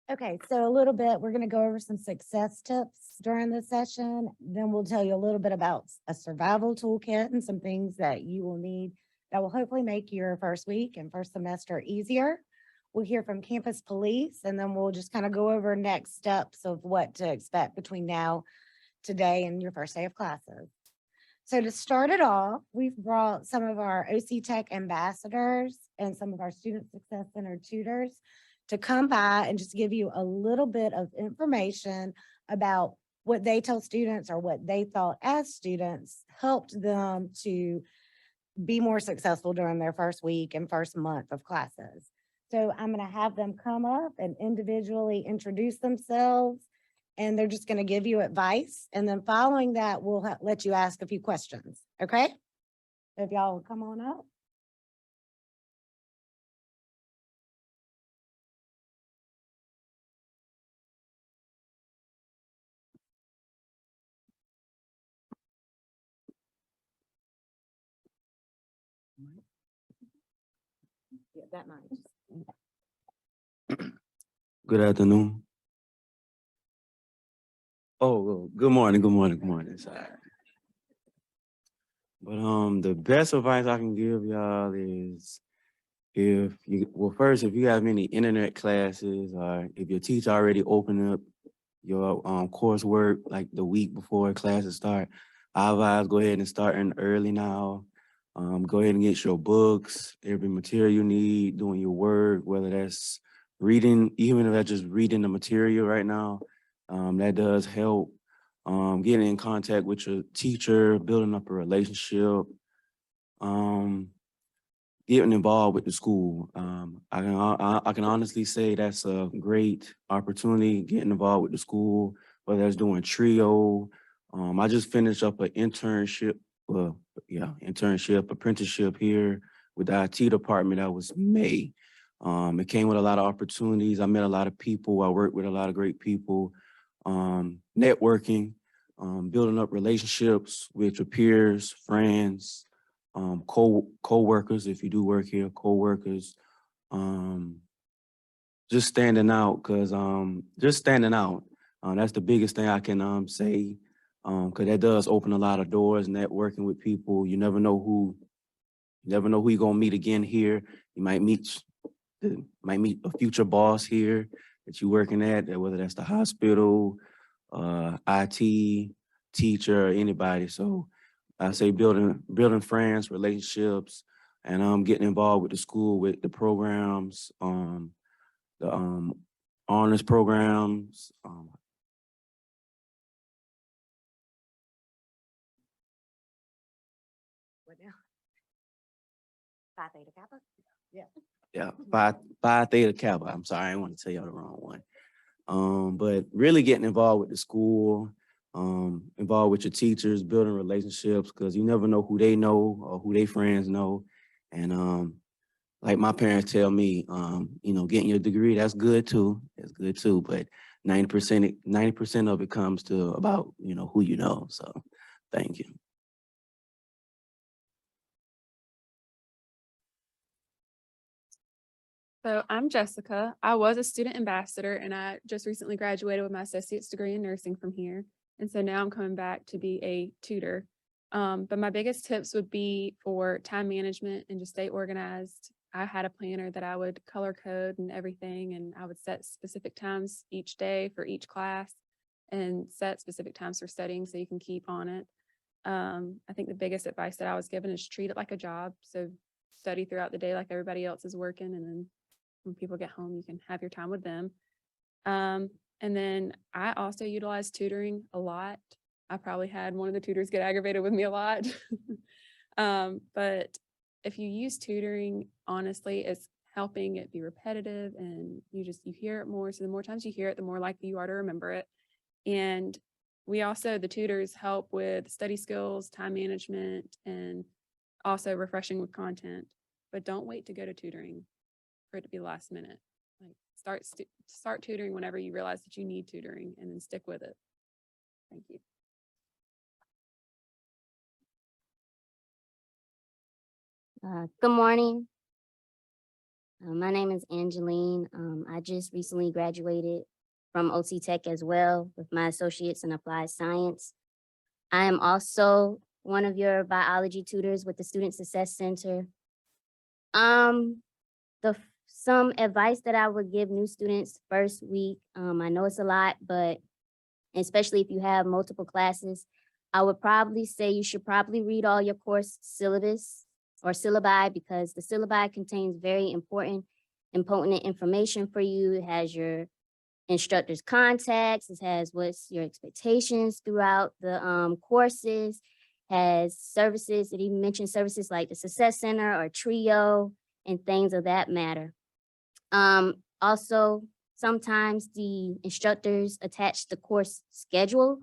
Okay, so a little bit, we're gonna go over some success tips during the session. Then we'll tell you a little bit about a survival toolkit and some things that you will need that will hopefully make your first week and first semester easier. We'll hear from campus police, and then we'll just kind of go over next steps of what to expect between now, today, and your first day of classes. So to start it off, we've brought some of our OC Tech ambassadors and some of our Student Success Center tutors to come by and just give you a little bit of information about what they tell students or what they thought as students helped them to be more successful during their first week and first month of classes. So I'm going to have them come up and individually introduce themselves, and they're just going to give you advice. And then following that, we'll let you ask a few questions. Okay? So if y'all will come on up. Yeah, that might. Good afternoon. Oh, well, good morning, good morning, good morning. Sorry. But the best advice I can give y'all is first, if you have any internet classes or if your teacher already opened up your coursework like the week before classes start, I advise go ahead and start in early now. Go ahead and get your books, every material you need, doing your work, whether that's reading, even if that's just reading the material right now, that does help. Getting in contact with your teacher, building up a relationship, getting involved with the school. I can honestly say that's a great opportunity, getting involved with the school, whether that's doing trio. I just finished up an internship, apprenticeship here with the IT department. That was May. It came with a lot of opportunities. I met a lot of people. I worked with a lot of great people. Networking, building up relationships with your peers, friends, co-workers, if you do work here, co-workers, just standing out, because just standing out. That's the biggest thing I can say, because that does open a lot of doors, networking with people. You never know who you're gonna meet again here. You might meet a future boss here that you're working at, whether that's the hospital, IT, teacher, anybody. So I say building friends, relationships, and getting involved with the school, with the programs, the honors programs. What now? Phi Theta Kappa? Yeah. Yeah, Phi Theta Kappa. I'm sorry, I didn't want to tell y'all the wrong one. But really getting involved with the school, involved with your teachers, building relationships, because you never know who they know or who they friends know. And like my parents tell me, getting your degree, that's good too. That's good too. But 90% of it comes to about, who you know. So thank you. So I'm Jessica. I was a student ambassador and I just recently graduated with my associate's degree in nursing from here. And so now I'm coming back to be a tutor. But my biggest tips would be for time management and just stay organized. I had a planner that I would color code and everything, and I would set specific times each day for each class and set specific times for studying so you can keep on it. I think the biggest advice that I was given is treat it like a job. So study throughout the day like everybody else is working, and then when people get home, you can have your time with them. And then I also utilize tutoring a lot. I probably had one of the tutors get aggravated with me a lot. But if you use tutoring, honestly, it's helping it be repetitive, and you hear it more. So the more times you hear it, the more likely you are to remember it. And the tutors help with study skills, time management, and also refreshing with content. But don't wait to go to tutoring for it to be last minute. Like start tutoring whenever you realize that you need tutoring, and then stick with it. Thank you. Good morning. My name is Angeline. I just recently graduated from OT Tech as well with my associates in applied science. I am also one of your biology tutors with the Student Success Center. Some advice that I would give new students first week, I know it's a lot, but especially if you have multiple classes, I would probably say you should probably read all your course syllabus or syllabi, because the syllabi contains very important and potent information for you. It has your instructor's contacts, it has what's your expectations throughout the courses, has services, it even mentions services like the Success Center or Trio and things of that matter. Also, sometimes the instructors attach the course schedule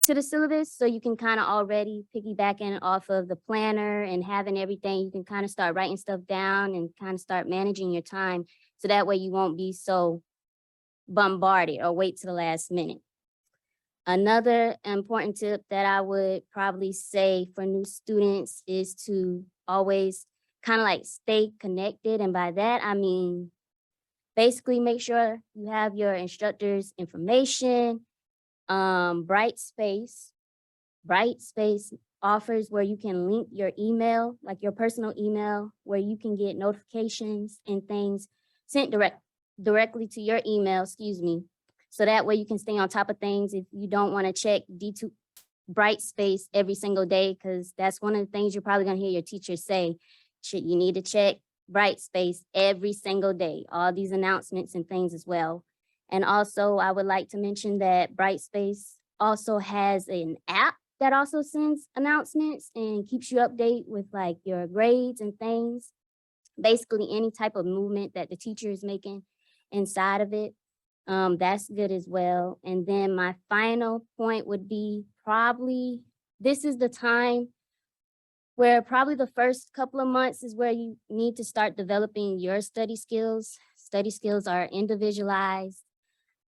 to the syllabus, so you can kind of already piggybacking off of the planner and having everything, you can kind of start writing stuff down and kind of start managing your time, so that way you won't be so bombarded or wait to the last minute. Another important tip that I would probably say for new students is to always kind of like stay connected. And by that, I mean, basically make sure you have your instructor's information. Brightspace offers where you can link your email, like your personal email, where you can get notifications and things sent directly to your email, so that way you can stay on top of things if you don't want to check D2 Brightspace every single day, because that's one of the things you're probably going to hear your teachers say. You need to check Brightspace every single day, all these announcements and things as well. And also, I would like to mention that Brightspace also has an app that also sends announcements and keeps you updated with like your grades and things. Basically, any type of movement that the teacher is making inside of it. That's good as well. And then my final point would be probably, this is the time where probably the first couple of months is where you need to start developing your study skills. Study skills are individualized.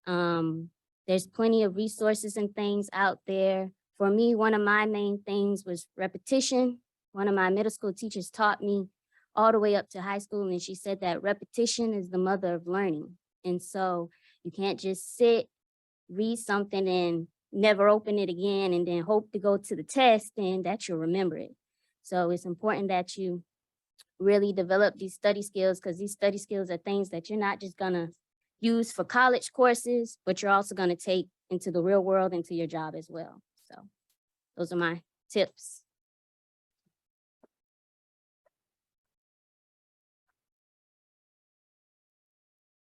There's plenty of resources and things out there. For me, one of my main things was repetition. One of my middle school teachers taught me all the way up to high school, and she said that repetition is the mother of learning. And so you can't just sit, read something and never open it again and then hope to go to the test and that you'll remember it. So it's important that you really develop these study skills, because these study skills are things that you're not just gonna use for college courses, but you're also gonna take into the real world, into your job as well. So those are my tips.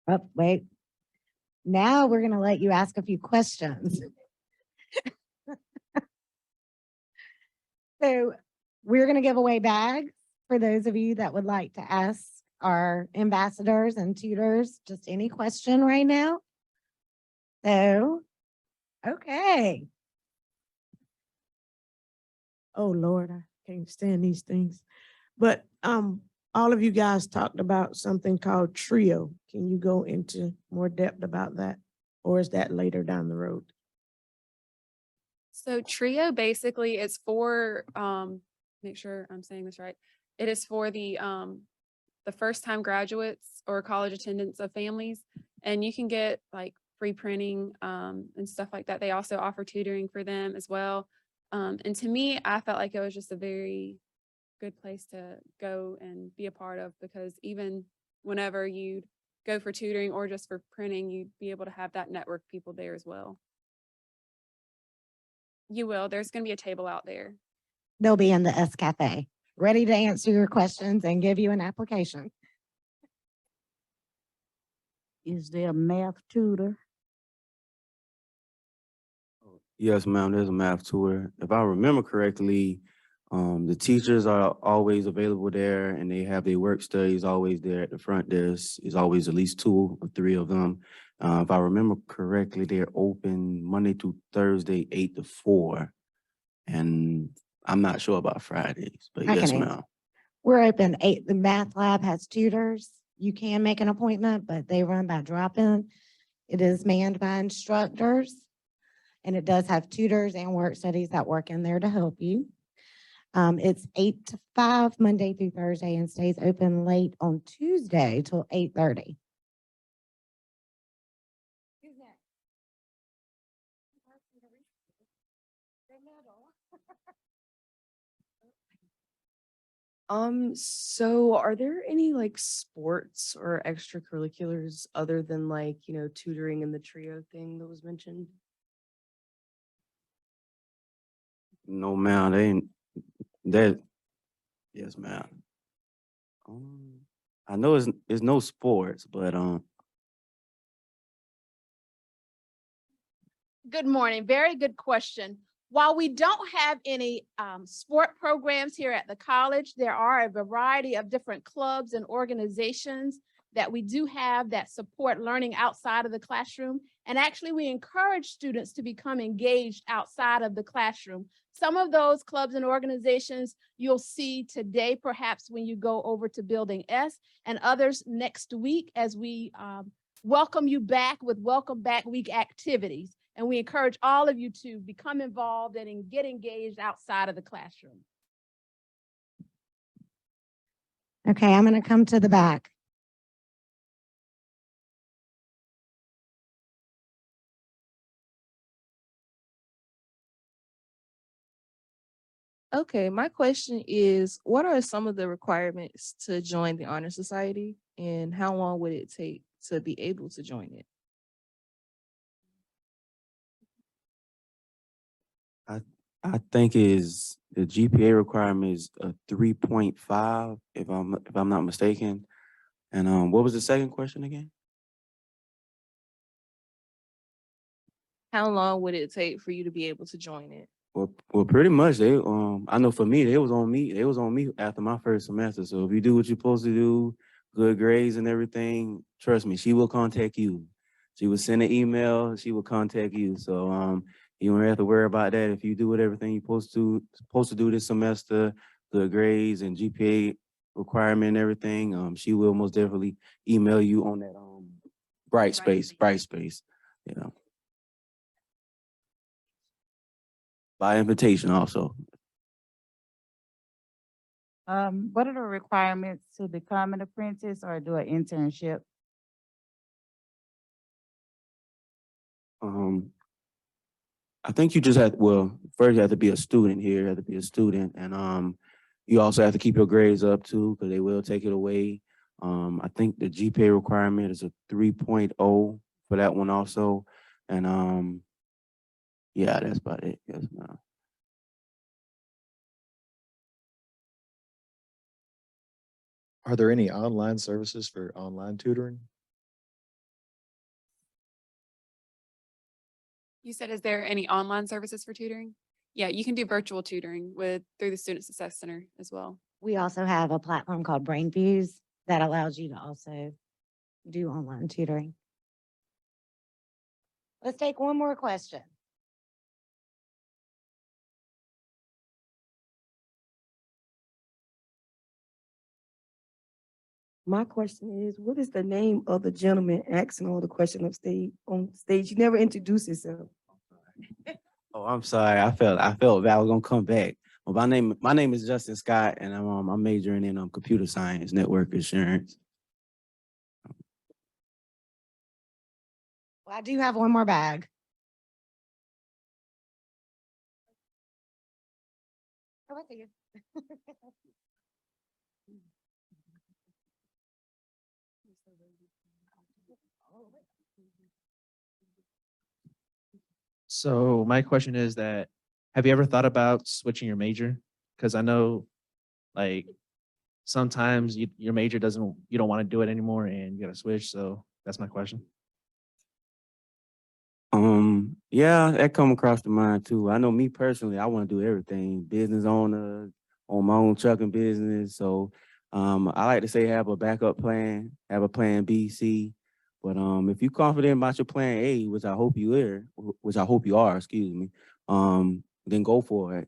Oh, wait. Now we're going to let you ask a few questions. So we're going to give away bags for those of you that would like to ask our ambassadors and tutors just any question right now. So, okay. Oh, Lord, I can't stand these things. But all of you guys talked about something called Trio. Can you go into more depth about that? Or is that later down the road? So Trio basically is for, make sure I'm saying this right. It is for the first time graduates or college attendants of families, and you can get like free printing and stuff like that. They also offer tutoring for them as well. And to me, I felt like it was just a very good place to go and be a part of, because even whenever you go for tutoring or just for printing, you'd be able to have that network of people there as well. You will. There's going to be a table out there. They'll be in the S Cafe, ready to answer your questions and give you an application. Is there a math tutor? Yes, ma'am, there's a math tutor. If I remember correctly, the teachers are always available there, and they have their work studies always there at the front desk. There's always at least 2 or 3 of them. If I remember correctly, they're open Monday through Thursday, 8 to 4. And I'm not sure about Fridays, but I yes, can ma'am. We're open 8. The math lab has tutors. You can make an appointment, but they run by drop-in. It is manned by instructors, and it does have tutors and work studies that work in there to help you. It's 8 to 5, Monday through Thursday, and stays open late on Tuesday till 8:30. So are there any like sports or extracurriculars other than like, tutoring and the trio thing that was mentioned? No, ma'am, they ain't that. Yes, ma'am. I know it's no sports, but Good morning. Very good question. While we don't have any sport programs here at the college, there are a variety of different clubs and organizations that we do have that support learning outside of the classroom. And actually, we encourage students to become engaged outside of the classroom. Some of those clubs and organizations you'll see today, perhaps when you go over to Building S, and others next week as we welcome you back with Welcome Back Week activities. And we encourage all of you to become involved and get engaged outside of the classroom. Okay, I'm going to come to the back. Okay, my question is, what are some of the requirements to join the Honor Society, and how long would it take to be able to join it? I think is the GPA requirement is a 3.5, if I'm not mistaken. And what was the second question again? How long would it take for you to be able to join it? Well, pretty much I know for me, they was on me after my first semester. So if you do what you're supposed to do, good grades and everything, trust me, she will contact you. She will send an email, she will contact you. So you don't have to worry about that. If you do what everything you're supposed to do this semester, good grades and GPA requirement and everything, she will most definitely email you on that bright space. By invitation also. What are the requirements to become an apprentice or do an internship? I think you just first you have to be a student here, you have to be a student, and you also have to keep your grades up too, because they will take it away. I think the GPA requirement is a 3.0 for that one also. And yeah, that's about it. Yes, ma'am. Are there any online services for online tutoring? You said, is there any online services for tutoring? Yeah, you can do virtual tutoring through the Student Success Center as well. We also have a platform called BrainFuse that allows you to also do online tutoring. Let's take one more question. My question is, what is the name of the gentleman asking all the question on stage? You never introduced yourself. Oh, I'm sorry. I felt Val was gonna come back. Well, my name is Justin Scott, and I'm majoring in computer science, network assurance. Well, I do have one more bag. Oh, I see you. So my question is that, have you ever thought about switching your major? Because I know like sometimes your major you don't want to do it anymore and you gotta switch. So that's my question. Yeah, that come across the mind too. I know me personally, I want to do everything, business owner, on my own trucking business. So I like to say have a backup plan, have a plan B, C. But if you're confident about your plan A, which I hope you are, excuse me, then go for it.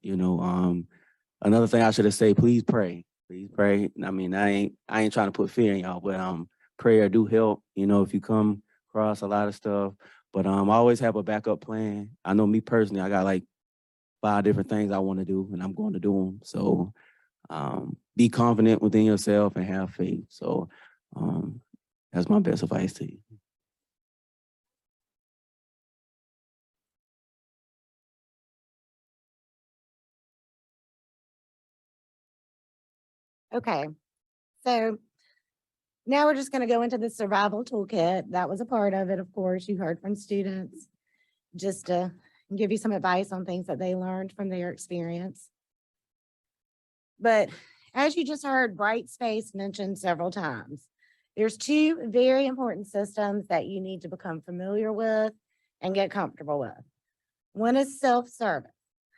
Another thing I should have said, please pray. Please pray. I mean, I ain't trying to put fear in y'all, but prayer do help, if you come across a lot of stuff. But I always have a backup plan. I know me personally, I got like 5 different things I want to do, and I'm going to do them. So be confident within yourself and have faith. So that's my best advice to you. Okay, so now we're just gonna go into the survival toolkit. That was a part of it, of course. You heard from students, just to give you some advice on things that they learned from their experience. But as you just heard, Brightspace mentioned several times, there's 2 very important systems that you need to become familiar with and get comfortable with. One is self-service.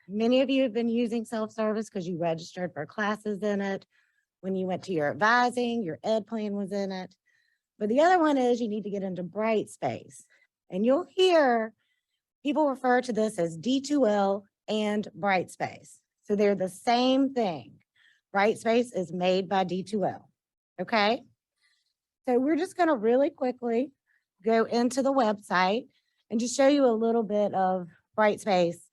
Many of you have been using self-service because you registered for classes in it. When you went to your advising, your ed plan was in it. But the other one is you need to get into Brightspace. And you'll hear people refer to this as D2L and Brightspace. So they're the same thing. Brightspace is made by D2L, okay? So we're just gonna really quickly go into the website and just show you a little bit of Brightspace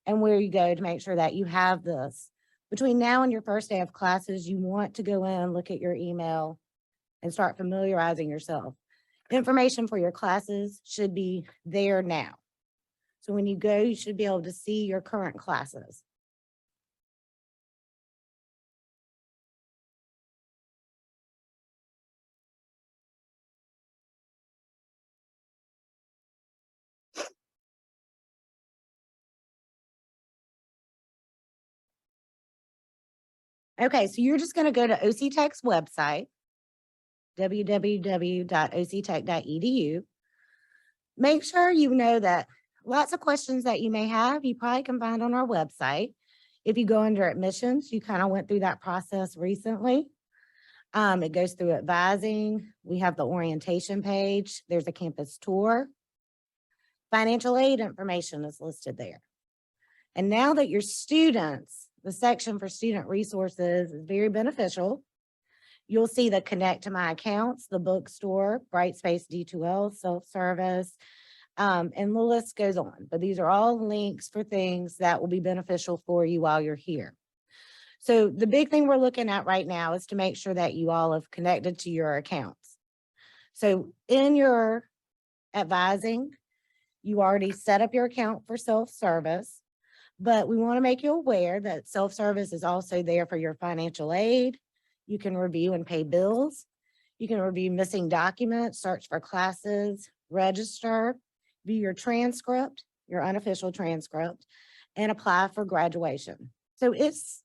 and where you go to make sure that you have this. Between now and your first day of classes, you want to go in, look at your email, and start familiarizing yourself. Information for your classes should be there now. So when you go, you should be able to see your current classes. Okay, so you're just gonna go to OC Tech's website, www.octech.edu. Make sure you know that lots of questions that you may have, you probably can find on our website. If you go under admissions, you kind of went through that process recently. It goes through advising. We have the orientation page. There's a campus tour. Financial aid information is listed there. And now that your students, the section for student resources is very beneficial. You'll see the connect to my accounts, the bookstore, Brightspace D2L, self-service, and the list goes on. But these are all links for things that will be beneficial for you while you're here. So the big thing we're looking at right now is to make sure that you all have connected to your accounts. So in your advising, you already set up your account for self-service, but we want to make you aware that self-service is also there for your financial aid. You can review and pay bills. You can review missing documents, search for classes, register, view your transcript, your unofficial transcript, and apply for graduation. So it's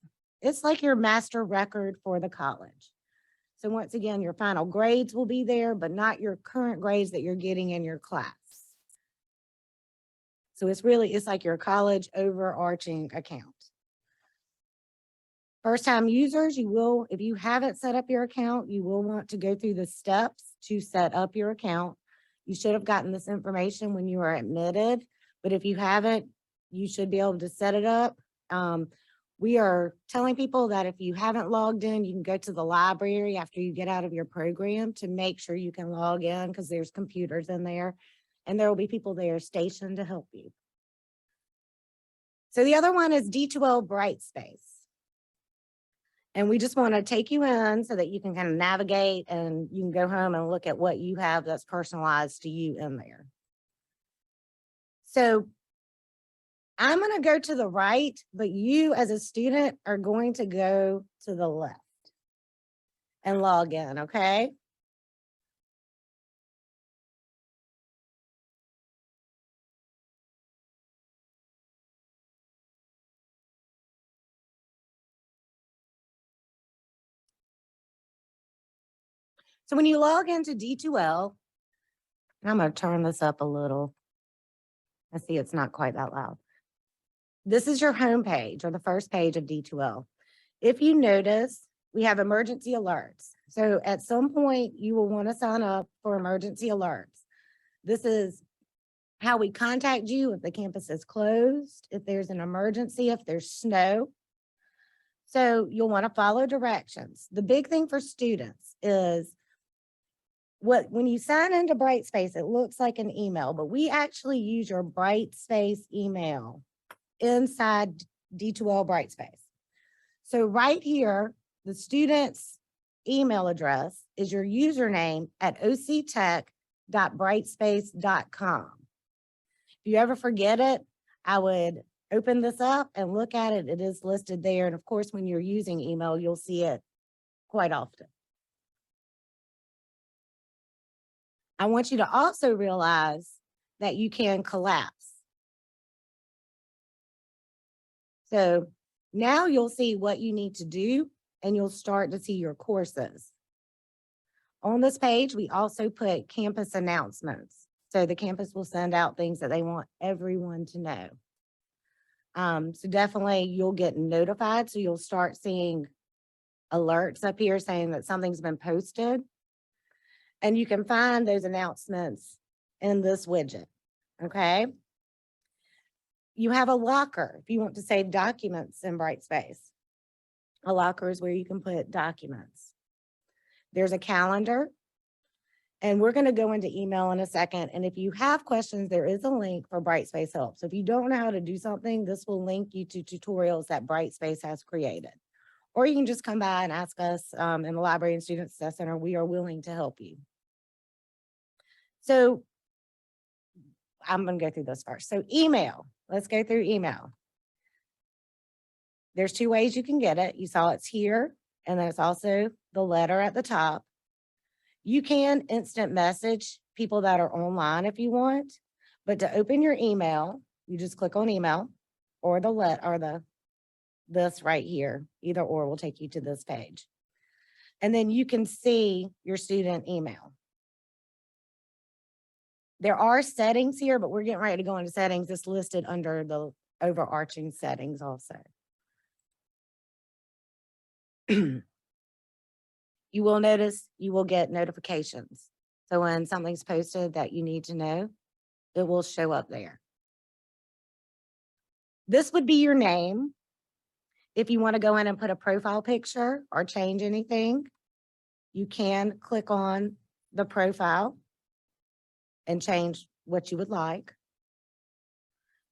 like your master record for the college. So once again, your final grades will be there, but not your current grades that you're getting in your class. So it's like your college overarching account. First time users, if you haven't set up your account, you will want to go through the steps to set up your account. You should have gotten this information when you were admitted, but if you haven't, you should be able to set it up. We are telling people that if you haven't logged in, you can go to the library after you get out of your program to make sure you can log in because there's computers in there and there will be people there stationed to help you. So the other one is D2L Brightspace. And we just want to take you in so that you can kind of navigate and you can go home and look at what you have that's personalized to you in there. So I'm going to go to the right, but you as a student are going to go to the left and log in, okay? So when you log into D2L, I'm going to turn this up a little. I see it's not quite that loud. This is your home page or the first page of D2L. If you notice, we have emergency alerts. So at some point you will want to sign up for emergency alerts. This is how we contact you if the campus is closed, if there's an emergency, if there's snow. So you'll want to follow directions. The big thing for students is when you sign into Brightspace, it looks like an email, but we actually use your Brightspace email inside D2L Brightspace. So right here, the student's email address is your username at octech.brightspace.com. If you ever forget it, I would open this up and look at it. It is listed there. And of course, when you're using email, you'll see it quite often. I want you to also realize that you can collapse. So now you'll see what you need to do and you'll start to see your courses. On this page, we also put campus announcements. So the campus will send out things that they want everyone to know. So definitely you'll get notified. So you'll start seeing alerts up here saying that something's been posted. And you can find those announcements in this widget, okay? You have a locker if you want to save documents in Brightspace. A locker is where you can put documents. There's a calendar, and we're gonna go into email in a second. And if you have questions, there is a link for Brightspace Help. So if you don't know how to do something, this will link you to tutorials that Brightspace has created. Or you can just come by and ask us in the Library and Student Success Center. We are willing to help you. So I'm gonna go through this first. So email, let's go through email. There's two ways you can get it. You saw it's here, and then it's also the letter at the top. You can instant message people that are online if you want, but to open your email, you just click on email or this right here, either or will take you to this page. And then you can see your student email. There are settings here, but we're getting ready to go into settings. It's listed under the overarching settings also. You will notice you will get notifications. So when something's posted that you need to know, it will show up there. This would be your name. If you want to go in and put a profile picture or change anything, you can click on the profile and change what you would like.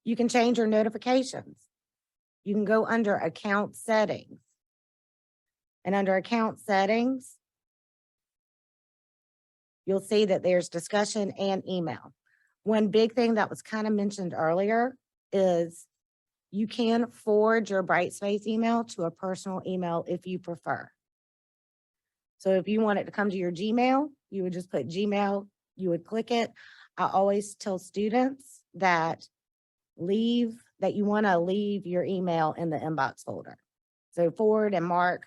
You can change your notifications. You can go under account settings. And under account settings, you'll see that there's discussion and email. One big thing that was kind of mentioned earlier is you can forward your Brightspace email to a personal email if you prefer. So if you want it to come to your Gmail, you would just put Gmail, you would click it. I always tell students that you want to leave your email in the inbox folder. So forward and mark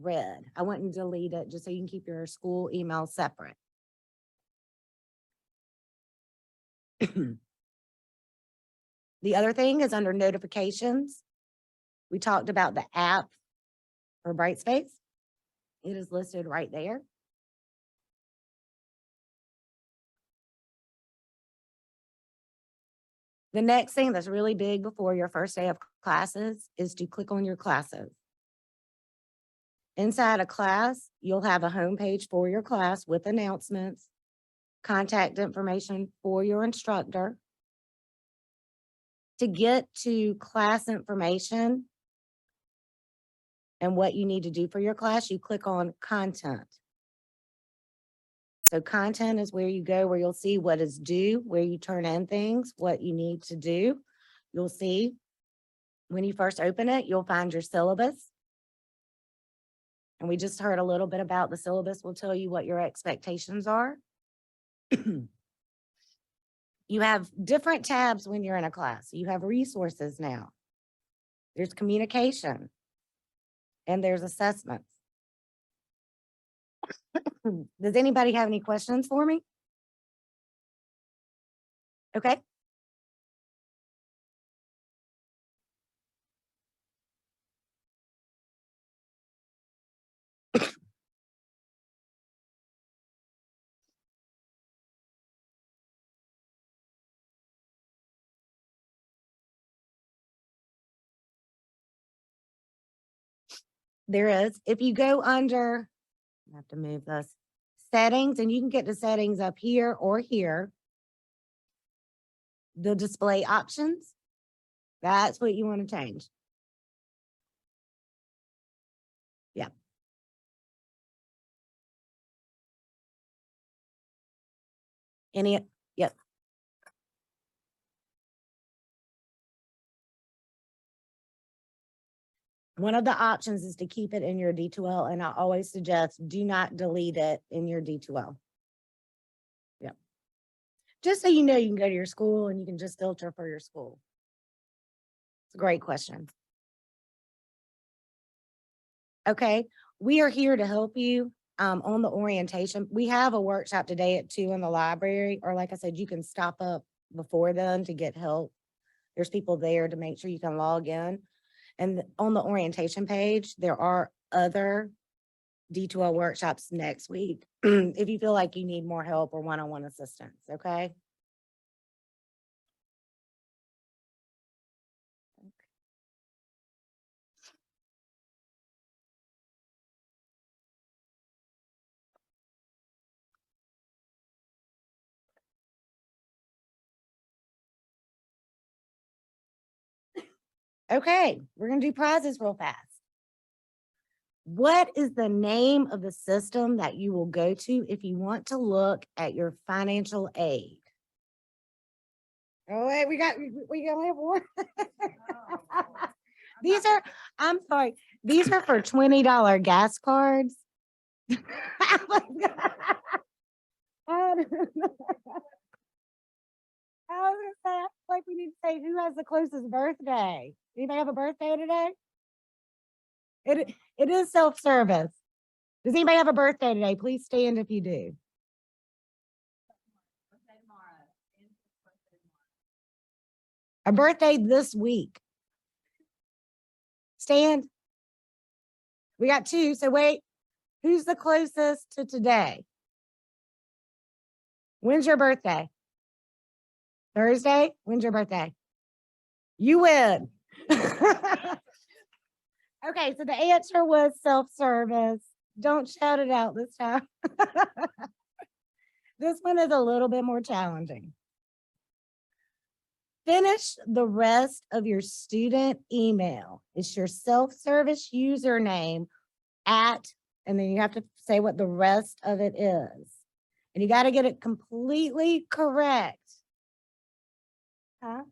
red. I wouldn't delete it just so you can keep your school email separate. The other thing is under notifications. We talked about the app for Brightspace. It is listed right there. The next thing that's really big before your first day of classes is to click on your classes. Inside a class, you'll have a homepage for your class with announcements, contact information for your instructor. To get to class information and what you need to do for your class, you click on content. So content is where you go, where you'll see what is due, where you turn in things, what you need to do. You'll see when you first open it, you'll find your syllabus. And we just heard a little bit about the syllabus. Will tell you what your expectations are. You have different tabs when you're in a class. You have resources now. There's communication and there's assessments. Does anybody have any questions for me? Okay. There is. If you go under, I have to move this, settings, and you can get the settings up here or here. The display options, that's what you want to change. Any, yep. One of the options is to keep it in your D2L, and I always suggest do not delete it in your D2L. Yep. Just so you know, you can go to your school and you can just filter for your school. It's a great question. Okay, we are here to help you on the orientation. We have a workshop today at 2 in the library, or like I said, you can stop up before then to get help. There's people there to make sure you can log in. And on the orientation page, there are other D2L workshops next week if you feel like you need more help or one-on-one assistance, okay? Okay, we're gonna do prizes real fast. What is the name of the system that you will go to if you want to look at your financial aid? Oh, wait, we only have one. These are, I'm sorry, these are for $20 gas cards. I was gonna say, I feel like we need to say who has the closest birthday. Anybody have a birthday today? It is self-service. Does anybody have a birthday today? Please stand if you do. A birthday this week. Stand. We got 2, so wait. Who's the closest to today? When's your birthday? Thursday? When's your birthday? You win. Okay, so the answer was self-service. Don't shout it out this time. This one is a little bit more challenging. Finish the rest of your student email. It's your self-service username at, and then you have to say what the rest of it is. And you got to get it completely correct. Huh?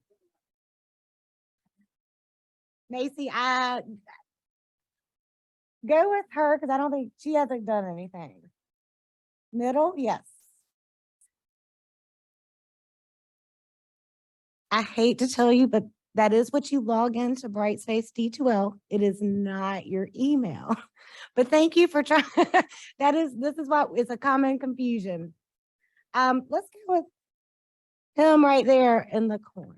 Macy, go with her because I don't think she hasn't done anything. Middle, yes. I hate to tell you, but that is what you log into Brightspace D2L. It is not your email. But thank you for trying. This is what is a common confusion. Let's go with him right there in the corner.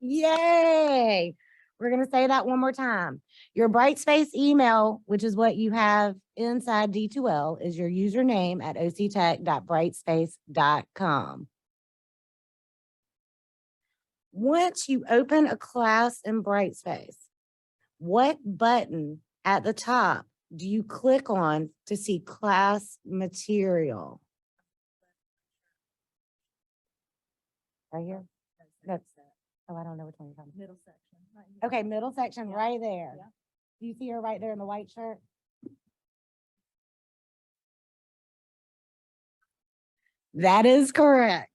Yay. We're going to say that one more time. Your Brightspace email, which is what you have inside D2L, is your username at octech.brightspace.com. Once you open a class in Brightspace, what button at the top do you click on to see class material? Right here? That's, oh, I don't know which one you're talking about. Middle section. Right here. Okay, middle section right there. Yeah. Do you see her right there in the white shirt? That is correct.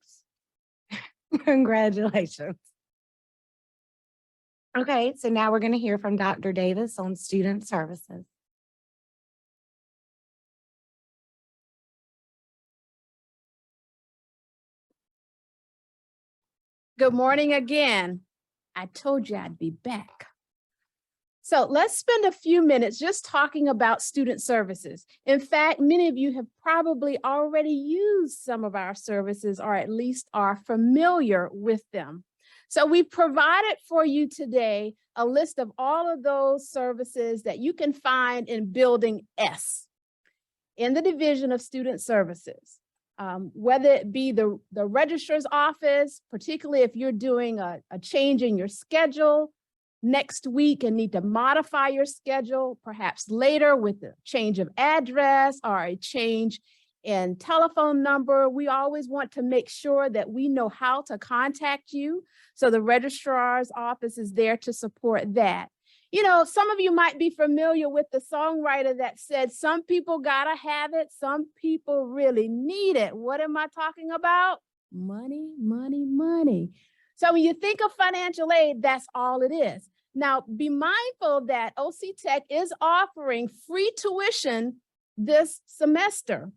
Congratulations. Okay, so now we're going to hear from Dr. Davis on student services. Good morning again. I told you I'd be back. So let's spend a few minutes just talking about student services. In fact, many of you have probably already used some of our services or at least are familiar with them. So we've provided for you today a list of all of those services that you can find in Building S in the Division of Student Services. Whether it be the registrar's office, particularly if you're doing a change in your schedule next week and need to modify your schedule, perhaps later with a change of address or a change in telephone number, we always want to make sure that we know how to contact you. So the registrar's office is there to support that. You know, some of you might be familiar with the songwriter that said, some people gotta have it, some people really need it. What am I talking about? Money, money, money. So when you think of financial aid, that's all it is. Now, be mindful that OC Tech is offering free tuition this semester,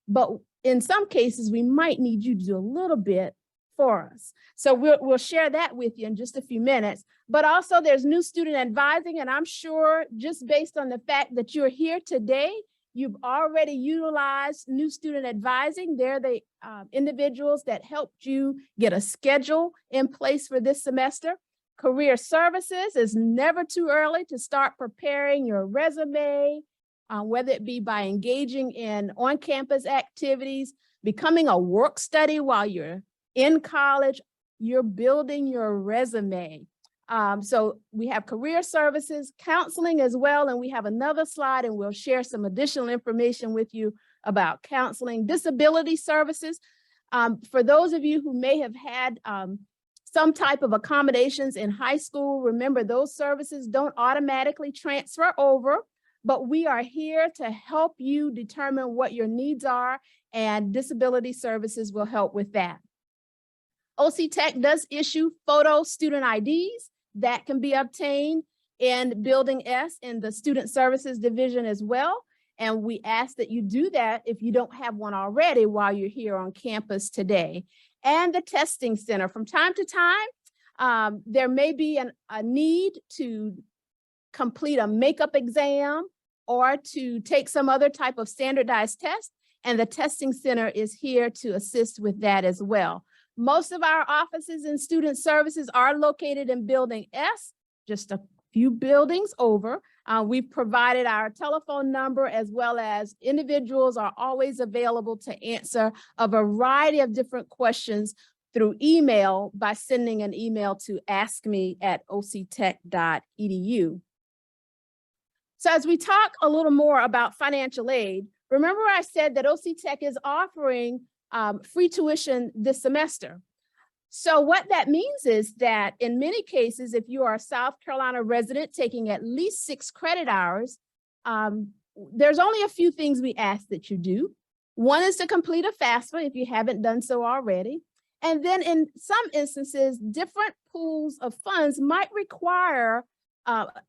but in some cases, we might need you to do a little bit for us. So we'll share that with you in just a few minutes. But also there's new student advising, and I'm sure just based on the fact that you're here today, you've already utilized new student advising. They're the individuals that helped you get a schedule in place for this semester. Career services is never too early to start preparing your resume, whether it be by engaging in on-campus activities, becoming a work study while you're in college, you're building your resume. So we have career services, counseling as well, and we have another slide and we'll share some additional information with you about counseling, disability services. For those of you who may have had some type of accommodations in high school, remember those services don't automatically transfer over, but we are here to help you determine what your needs are, and disability services will help with that. OC Tech does issue photo student IDs that can be obtained in Building S in the Student Services Division as well. And we ask that you do that if you don't have one already while you're here on campus today. And the testing center, from time to time, there may be a need to complete a makeup exam or to take some other type of standardized test. And the testing center is here to assist with that as well. Most of our offices and student services are located in Building S, just a few buildings over. We've provided our telephone number, as well as individuals are always available to answer a variety of different questions through email by sending an email to askme@octech.edu. So as we talk a little more about financial aid, remember I said that OC Tech is offering free tuition this semester. So what that means is that in many cases, if you are a South Carolina resident taking at least 6 credit hours, there's only a few things we ask that you do. One is to complete a FAFSA if you haven't done so already. And then in some instances, different pools of funds might require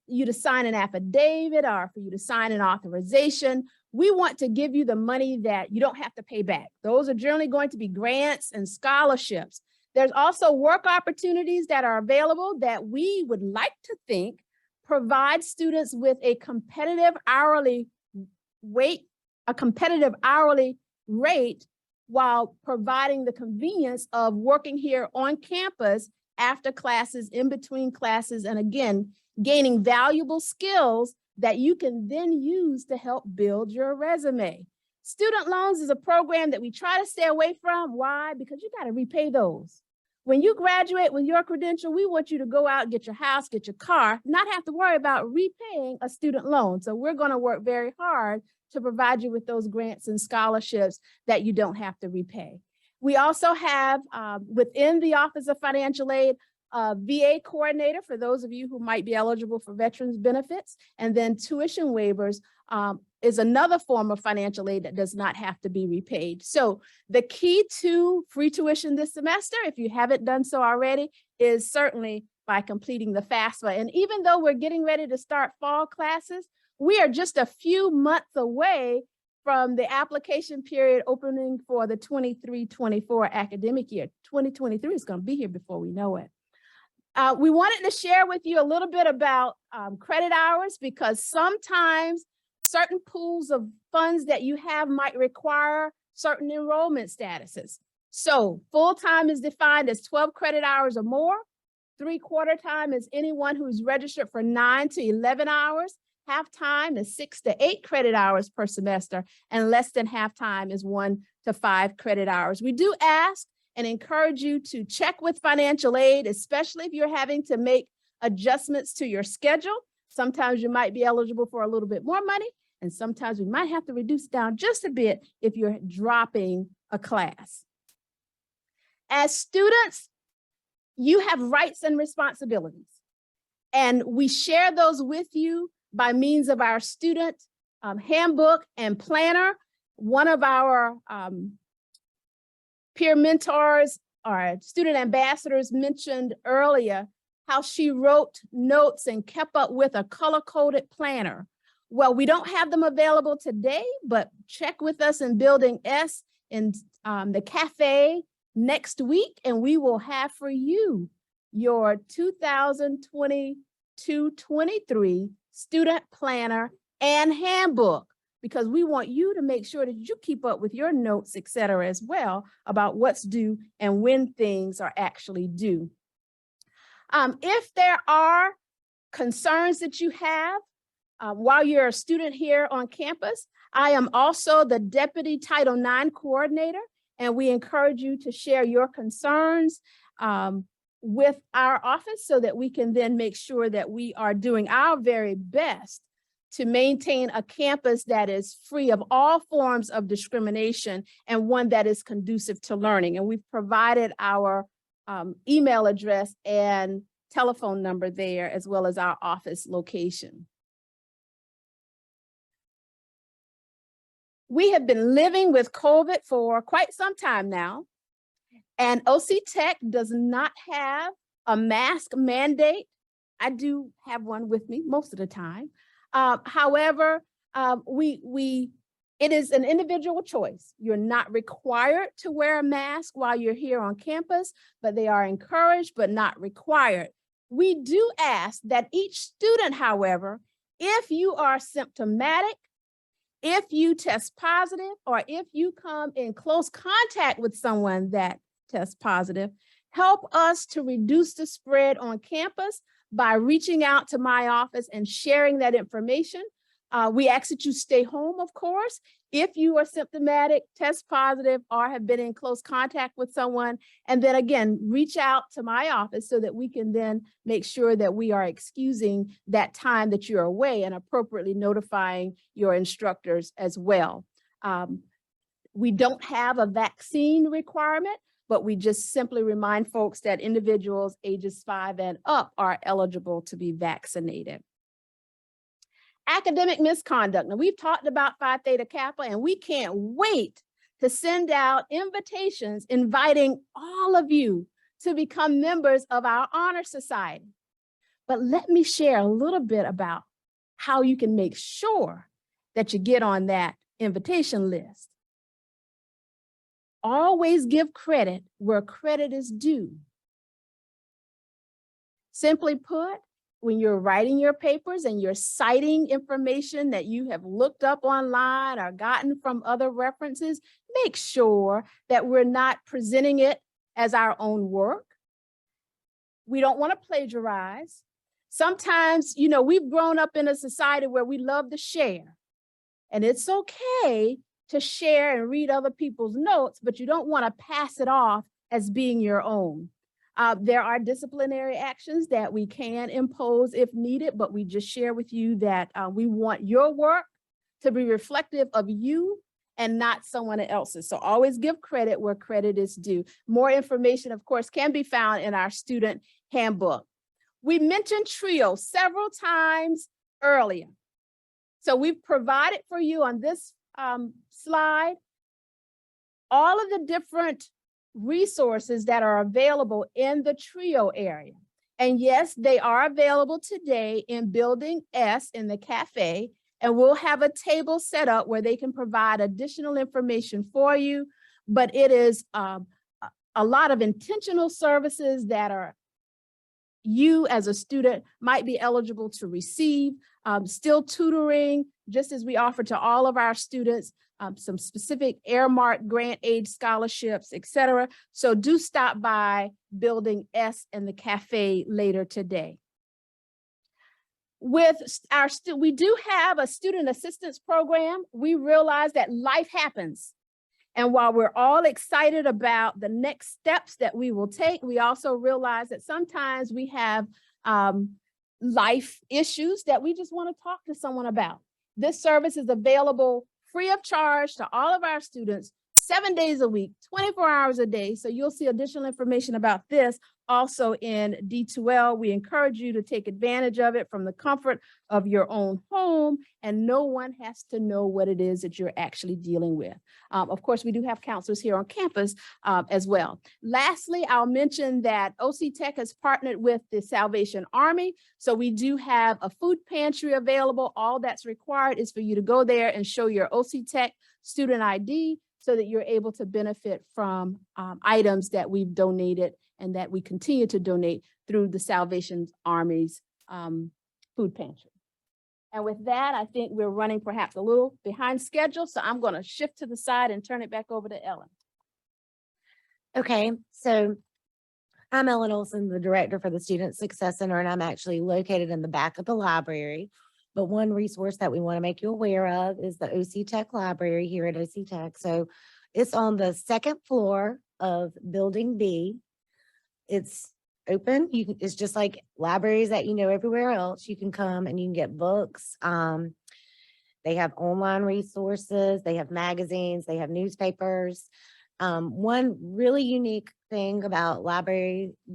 you to sign an affidavit or for you to sign an authorization. We want to give you the money that you don't have to pay back. Those are generally going to be grants and scholarships. There's also work opportunities that are available that we would like to think provide students with a competitive hourly rate while providing the convenience of working here on campus after classes, in between classes, and again, gaining valuable skills that you can then use to help build your resume. Student loans is a program that we try to stay away from. Why? Because you got to repay those. When you graduate with your credential, we want you to go out, get your house, get your car, not have to worry about repaying a student loan. So we're going to work very hard to provide you with those grants and scholarships that you don't have to repay. We also have within the Office of Financial Aid, VA coordinator for those of you who might be eligible for veterans benefits, and then tuition waivers is another form of financial aid that does not have to be repaid. So the key to free tuition this semester, if you haven't done so already, is certainly by completing the FAFSA. And even though we're getting ready to start fall classes, we are just a few months away from the application period opening for the 23-24 academic year. 2023 is going to be here before we know it. We wanted to share with you a little bit about credit hours, because sometimes certain pools of funds that you have might require certain enrollment statuses. So full-time is defined as 12 credit hours or more. 3/4 time is anyone who's registered for 9 to 11 hours. Half-time is 6 to 8 credit hours per semester, and less than half-time is 1 to 5 credit hours. We do ask and encourage you to check with financial aid, especially if you're having to make adjustments to your schedule. Sometimes you might be eligible for a little bit more money, and sometimes we might have to reduce down just a bit if you're dropping a class. As students, you have rights and responsibilities. And we share those with you by means of our student handbook and planner. One of our peer mentors or student ambassadors mentioned earlier how she wrote notes and kept up with a color-coded planner. Well, we don't have them available today, but check with us in Building S in the cafe next week, and we will have for you your 2022-23 student planner and handbook, because we want you to make sure that you keep up with your notes, et cetera, as well about what's due and when things are actually due. If there are concerns that you have while you're a student here on campus, I am also the Deputy Title IX Coordinator, and we encourage you to share your concerns with our office so that we can then make sure that we are doing our very best to maintain a campus that is free of all forms of discrimination and one that is conducive to learning. And we've provided our email address and telephone number there, as well as our office location. We have been living with COVID for quite some time now, and OC Tech does not have a mask mandate. I do have one with me most of the time. However, it is an individual choice. You're not required to wear a mask while you're here on campus, but they are encouraged but not required. We do ask that each student, however, if you are symptomatic, if you test positive, or if you come in close contact with someone that tests positive, help us to reduce the spread on campus by reaching out to my office and sharing that information. We ask that you stay home, of course. If you are symptomatic, test positive, or have been in close contact with someone, and then again, reach out to my office so that we can then make sure that we are excusing that time that you're away and appropriately notifying your instructors as well. We don't have a vaccine requirement, but we just simply remind folks that individuals ages 5 and up are eligible to be vaccinated. Academic misconduct. Now, we've talked about Phi Theta Kappa, and we can't wait to send out invitations inviting all of you to become members of our honor society. But let me share a little bit about how you can make sure that you get on that invitation list. Always give credit where credit is due. Simply put, when you're writing your papers and you're citing information that you have looked up online or gotten from other references, make sure that we're not presenting it as our own work. We don't want to plagiarize. Sometimes, you know, we've grown up in a society where we love to share, and it's okay to share and read other people's notes, but you don't want to pass it off as being your own. There are disciplinary actions that we can impose if needed, but we just share with you that we want your work to be reflective of you and not someone else's. So always give credit where credit is due. More information, of course, can be found in our student handbook. We mentioned TRIO several times earlier. So we've provided for you on this slide all of the different resources that are available in the TRIO area. And yes, they are available today in Building S in the cafe, and we'll have a table set up where they can provide additional information for you. But it is a lot of intentional services that are you as a student might be eligible to receive. Still tutoring, just as we offer to all of our students, some specific earmarked grant aid scholarships, et cetera. So do stop by Building S in the cafe later today. With our we do have a student assistance program. We realize that life happens. And while we're all excited about the next steps that we will take, we also realize that sometimes we have life issues that we just want to talk to someone about. This service is available free of charge to all of our students 7 days a week, 24 hours a day. So you'll see additional information about this also in D2L. We encourage you to take advantage of it from the comfort of your own home, and no one has to know what it is that you're actually dealing with. Of course, we do have counselors here on campus as well. Lastly, I'll mention that OC Tech has partnered with the Salvation Army. So we do have a food pantry available. All that's required is for you to go there and show your OC Tech student ID so that you're able to benefit from items that we've donated and that we continue to donate through the Salvation Army's food pantry. And with that, I think we're running perhaps a little behind schedule, so I'm going to shift to the side and turn it back over to Ellen. Okay, so I'm Ellen Olson, the director for the Student Success Center, and I'm actually located in the back of the library. But one resource that we want to make you aware of is the OC Tech Library here at OC Tech. So it's on the second floor of Building B. It's open. It's just like libraries that you know everywhere else. You can come and you can get books. They have online resources. They have magazines. They have newspapers. One really unique thing about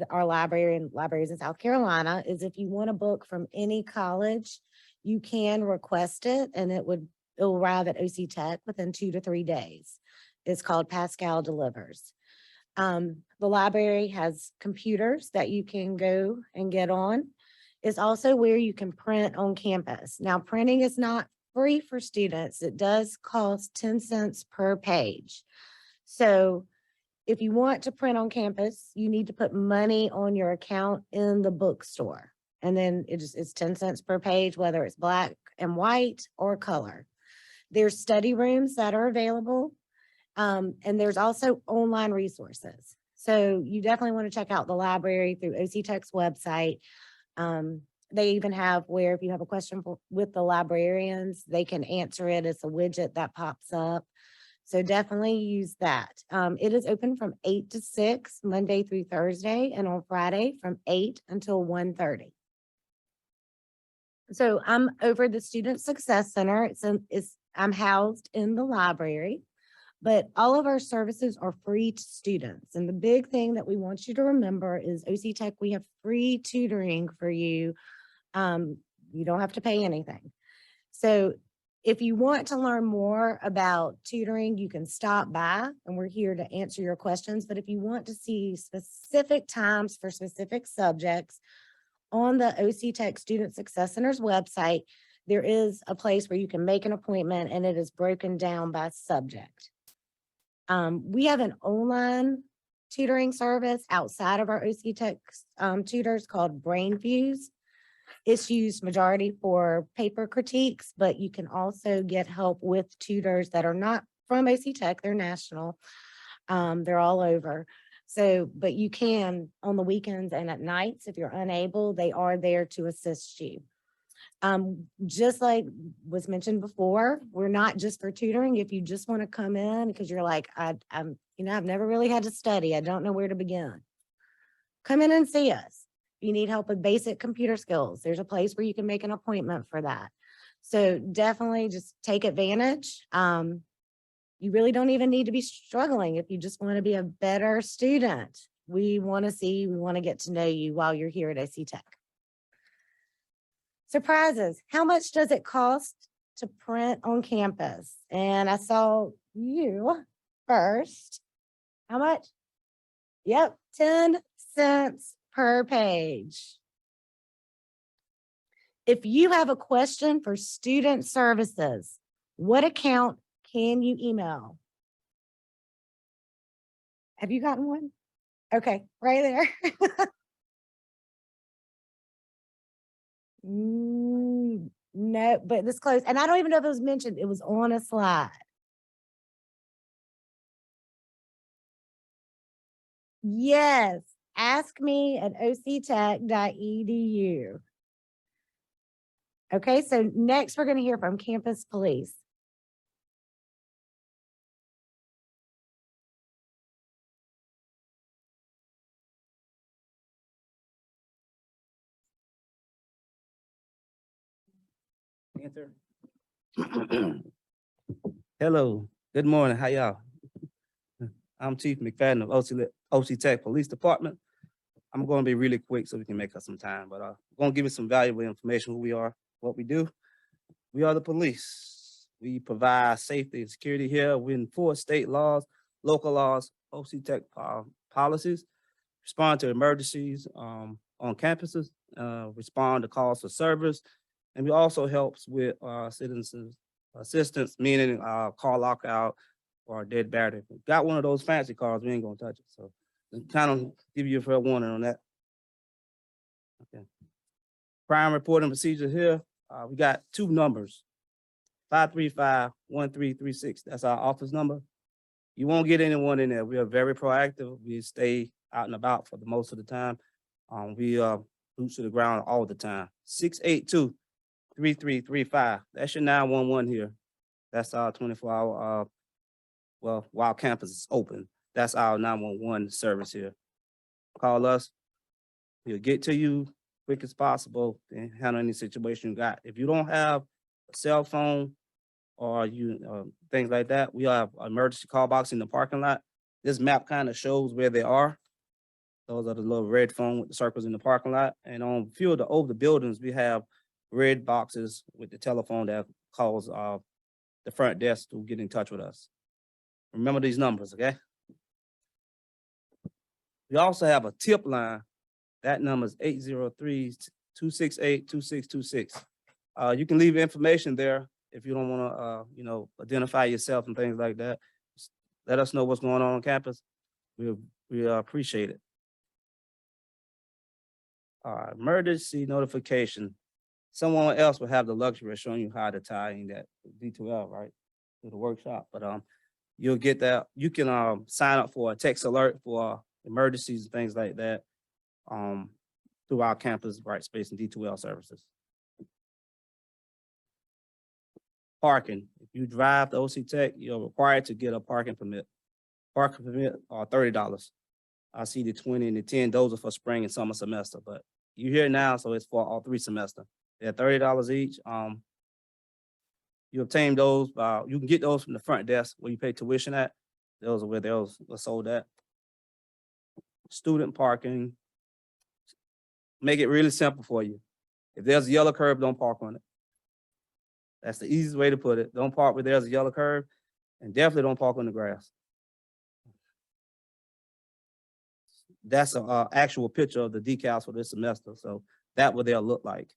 our library and libraries in South Carolina is if you want a book from any college, you can request it and it'll arrive at OC Tech within 2 to 3 days. It's called Pascal Delivers. The library has computers that you can go and get on. It's also where you can print on campus. Now, printing is not free for students. It does cost 10 cents per page. So if you want to print on campus, you need to put money on your account in the bookstore. And then it's 10 cents per page, whether it's black and white or color. There's study rooms that are available. And there's also online resources. So you definitely want to check out the library through OC Tech's website. They even have where if you have a question with the librarians, they can answer it. It's a widget that pops up. So definitely use that. It is open from 8 to 6, Monday through Thursday, and on Friday from 8 until 1:30. So I'm over the Student Success Center. I'm housed in the library, but all of our services are free to students. And the big thing that we want you to remember is OC Tech, we have free tutoring for you. You don't have to pay anything. So if you want to learn more about tutoring, you can stop by and we're here to answer your questions. But if you want to see specific times for specific subjects, on the OC Tech Student Success Center's website, there is a place where you can make an appointment and it is broken down by subject. We have an online tutoring service outside of our OC Tech tutors called BrainFuse. It's used majority for paper critiques, but you can also get help with tutors that are not from OC Tech, they're national. They're all over. So, but you can on the weekends and at nights, if you're unable, they are there to assist you. Just like was mentioned before, we're not just for tutoring. If you just want to come in because you're like, I've never really had to study. I don't know where to begin. Come in and see us. If you need help with basic computer skills, there's a place where you can make an appointment for that. So definitely just take advantage. You really don't even need to be struggling if you just want to be a better student. We want to get to know you while you're here at OC Tech. Surprises. How much does it cost to print on campus? And I saw you first. How much? Yep, 10 cents per page. If you have a question for student services, what account can you email? Have you gotten one? Okay, right there. No, but this close. And I don't even know if it was mentioned. It was on a slide. Yes, ask me at octech.edu. Okay, so next we're going to hear from Campus Police. Hello, good morning. How y'all? I'm Chief McFadden of OC Tech Police Department. I'm going to be really quick so we can make up some time, but I'm going to give you some valuable information, who we are, what we do. We are the police. We provide safety and security here. We enforce state laws, local laws, OC Tech policies, respond to emergencies on campuses, respond to calls for service, and we also helps with citizens assistance, meaning car lockout or dead battery. If we got one of those fancy cars, we ain't gonna touch it. So kind of give you a fair warning on that. Okay. Crime reporting procedure here. We got 2 numbers, 535-1336. That's our office number. You won't get anyone in there. We are very proactive. We stay out and about for the most of the time. We boots to the ground all the time. 682-3335. That's your 911 here. That's our 24-hour, well, while campus is open. That's our 911 service here. Call us. We'll get to you quick as possible and handle any situation you got. If you don't have a cell phone or things like that, we have emergency call box in the parking lot. This map kind of shows where they are. Those are the little red phone with the circles in the parking lot. And on a few of the older buildings, we have red boxes with the telephone that calls the front desk to get in touch with us. Remember these numbers, okay? We also have a tip line. That number is 803-268-2626. You can leave information there if you don't want to, identify yourself and things like that. Just let us know what's going on campus. We appreciate it. Emergency notification. Someone else will have the luxury of showing you how to tie in that D2L, right, to the workshop. But you'll get that. You can sign up for a text alert for emergencies and things like that through our campus bright space and D2L services. Parking. If you drive to OC Tech, you're required to get a parking permit. Parking permit are $30. I see the 20 and the 10, those are for spring and summer semester, but you're here now, so it's for all 3 semesters. They're $30 each. You obtain those, you can get those from the front desk where you pay tuition at. Those are where those are sold at. Student parking. Make it really simple for you. If there's a yellow curb, don't park on it. That's the easiest way to put it. Don't park where there's a yellow curb, and definitely don't park on the grass. That's an actual picture of the decals for this semester, so that's what they'll look like.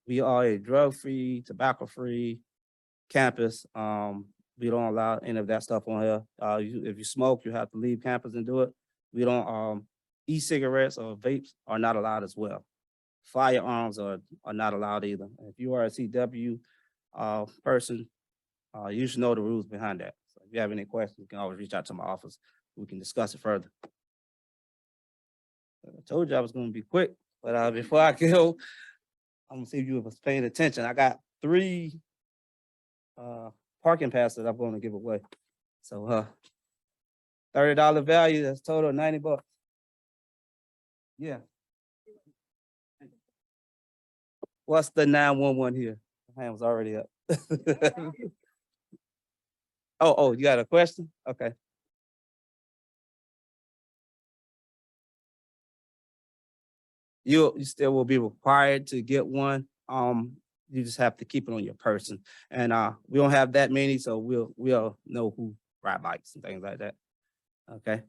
We are a drug-free, tobacco-free campus. We don't allow any of that stuff on here. If you smoke, you have to leave campus and do it. We don't, e-cigarettes or vapes are not allowed as well. Firearms are not allowed either. If you are a CW person, you should know the rules behind that. So if you have any questions, you can always reach out to my office. We can discuss it further. I told you I was going to be quick, but before I go, I'm gonna see if you was paying attention. I got 3 parking passes that I'm going to give away. So $30 value, that's total $90. Yeah. What's the 911 here? My hand was already up. Oh, you got a question? Okay. You still will be required to get one. You just have to keep it on your person. And we don't have that many, so we'll know who ride bikes and things like that. Okay.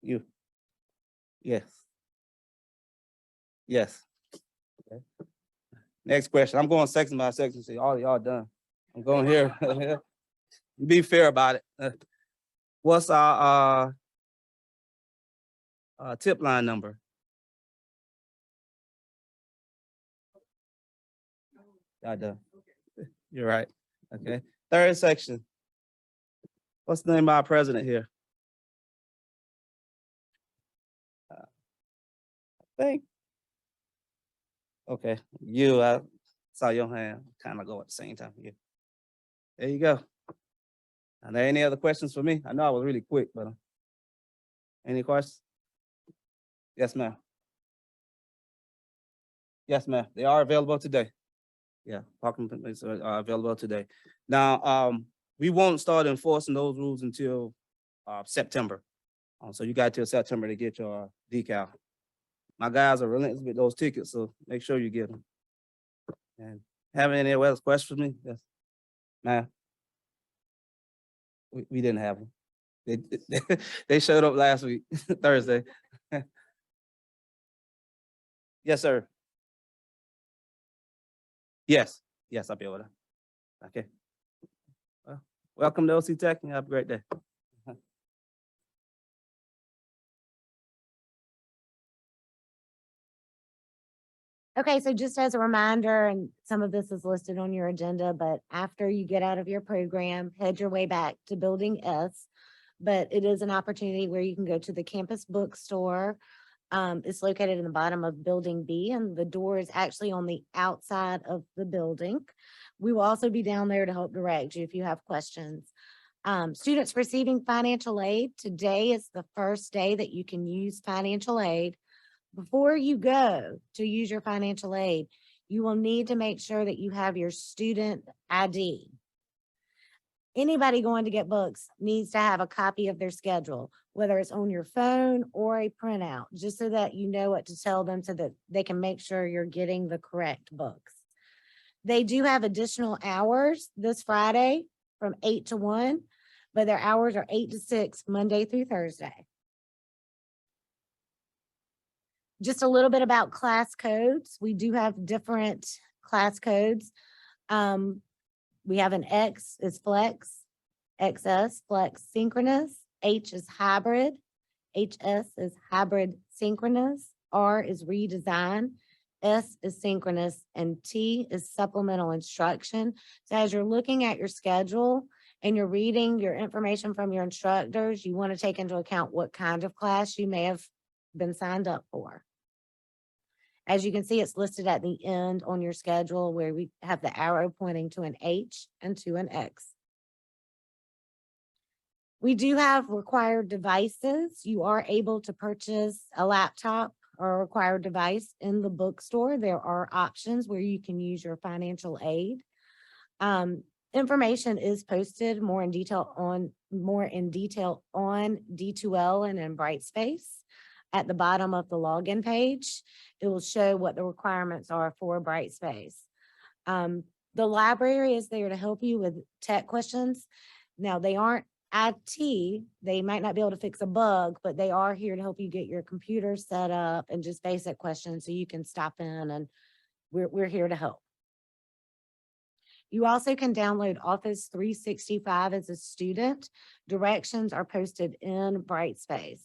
You. Yes. Yes. Okay. Next question. I'm going section by section. See, all y'all done. I'm going here. Be fair about it. What's our tip line number? Y'all done. You're right. Okay. 3rd section. What's the name of our president here? I think. Okay. I saw your hand kind of go at the same time. Yeah. There you go. Are there any other questions for me? I know I was really quick, but any questions? Yes, ma'am. Yes, ma'am. They are available today. Yeah, parking permits are available today. Now, we won't start enforcing those rules until September. So you got till September to get your decal. My guys are relentless with those tickets, so make sure you get them. And have any other questions for me? Yes, ma'am. We didn't have them. They showed up last week, Thursday. Yes, sir. Yes, I'll be able to. Okay. Well, welcome to OC Tech and have a great day. Okay, so just as a reminder, and some of this is listed on your agenda, but after you get out of your program, head your way back to Building S. But it is an opportunity where you can go to the campus bookstore. It's located in the bottom of Building B, and the door is actually on the outside of the building. We will also be down there to help direct you if you have questions. Students receiving financial aid, today is the first day that you can use financial aid. Before you go to use your financial aid, you will need to make sure that you have your student ID. Anybody going to get books needs to have a copy of their schedule, whether it's on your phone or a printout, just so that you know what to tell them so that they can make sure you're getting the correct books. They do have additional hours this Friday from 8 to 1, but their hours are 8 to 6, Monday through Thursday. Just a little bit about class codes. We do have different class codes. We have an X is flex, XS, flex synchronous, H is hybrid, HS is hybrid synchronous, R is redesign, S is synchronous, and T is supplemental instruction. So as you're looking at your schedule and you're reading your information from your instructors, you want to take into account what kind of class you may have been signed up for. As you can see, it's listed at the end on your schedule where we have the arrow pointing to an H and to an X. We do have required devices. You are able to purchase a laptop or a required device in the bookstore. There are options where you can use your financial aid. Information is posted more in detail on D2L and in Brightspace. At the bottom of the login page, it will show what the requirements are for Brightspace. The library is there to help you with tech questions. Now, they aren't IT, they might not be able to fix a bug, but they are here to help you get your computer set up and just basic questions so you can stop in, and we're here to help. You also can download Office 365 as a student. Directions are posted in Brightspace.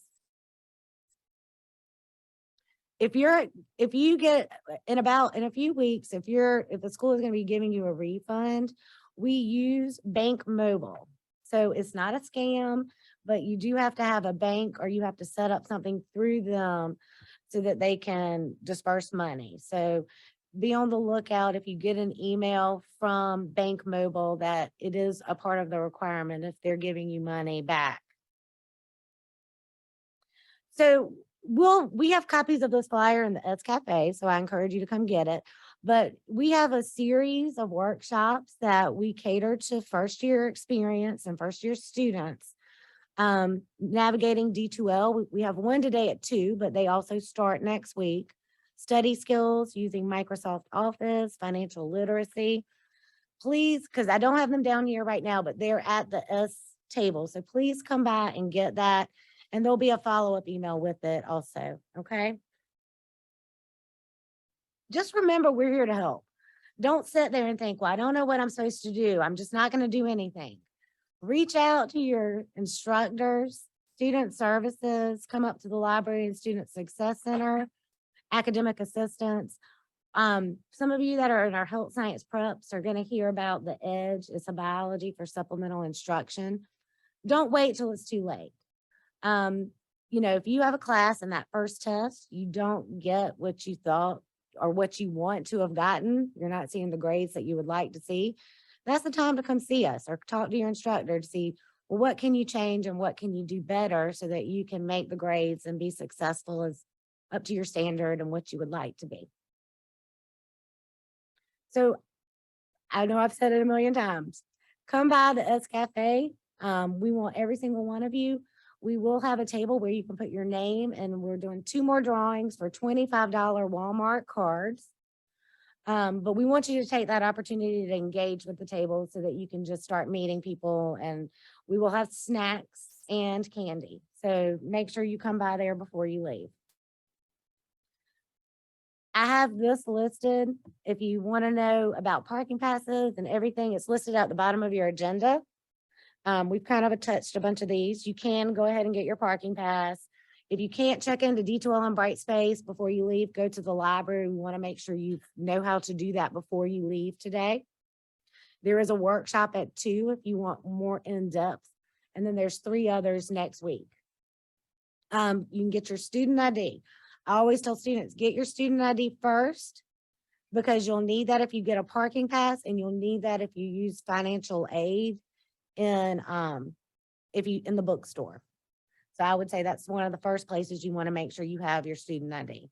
If you get in a few weeks, if the school is going to be giving you a refund, we use Bank Mobile. So it's not a scam, but you do have to have a bank or you have to set up something through them so that they can disperse money. So be on the lookout if you get an email from Bank Mobile that it is a part of the requirement if they're giving you money back. So we have copies of this flyer in the Eds Cafe, so I encourage you to come get it. But we have a series of workshops that we cater to first year experience and first year students. Navigating D2L, we have one today at 2, but they also start next week. Study skills using Microsoft Office, financial literacy. Please, because I don't have them down here right now, but they're at the S table. So please come by and get that. And there'll be a follow-up email with it also, okay? Just remember, we're here to help. Don't sit there and think, well, I don't know what I'm supposed to do. I'm just not going to do anything. Reach out to your instructors, student services, come up to the library and student success center, academic assistants. Some of you that are in our health science preps are going to hear about the EDGE. It's a biology for supplemental instruction. Don't wait till it's too late. If you have a class and that first test, you don't get what you thought or what you want to have gotten, you're not seeing the grades that you would like to see, that's the time to come see us or talk to your instructor to see, well, what can you change and what can you do better so that you can make the grades and be successful as up to your standard and what you would like to be. So I know I've said it a million times. Come by the S Cafe. We want every single one of you. We will have a table where you can put your name, and we're doing 2 more drawings for $25 Walmart cards. But we want you to take that opportunity to engage with the table so that you can just start meeting people, and we will have snacks and candy. So make sure you come by there before you leave. I have this listed. If you want to know about parking passes and everything, it's listed at the bottom of your agenda. We've kind of touched a bunch of these. You can go ahead and get your parking pass. If you can't check into D2L and Brightspace before you leave, go to the library. We want to make sure you know how to do that before you leave today. There is a workshop at 2 if you want more in-depth. And then there's 3 others next week. You can get your student ID. I always tell students, get your student ID first, because you'll need that if you get a parking pass, and you'll need that if you use financial aid in the bookstore. So I would say that's one of the first places you want to make sure you have your student ID.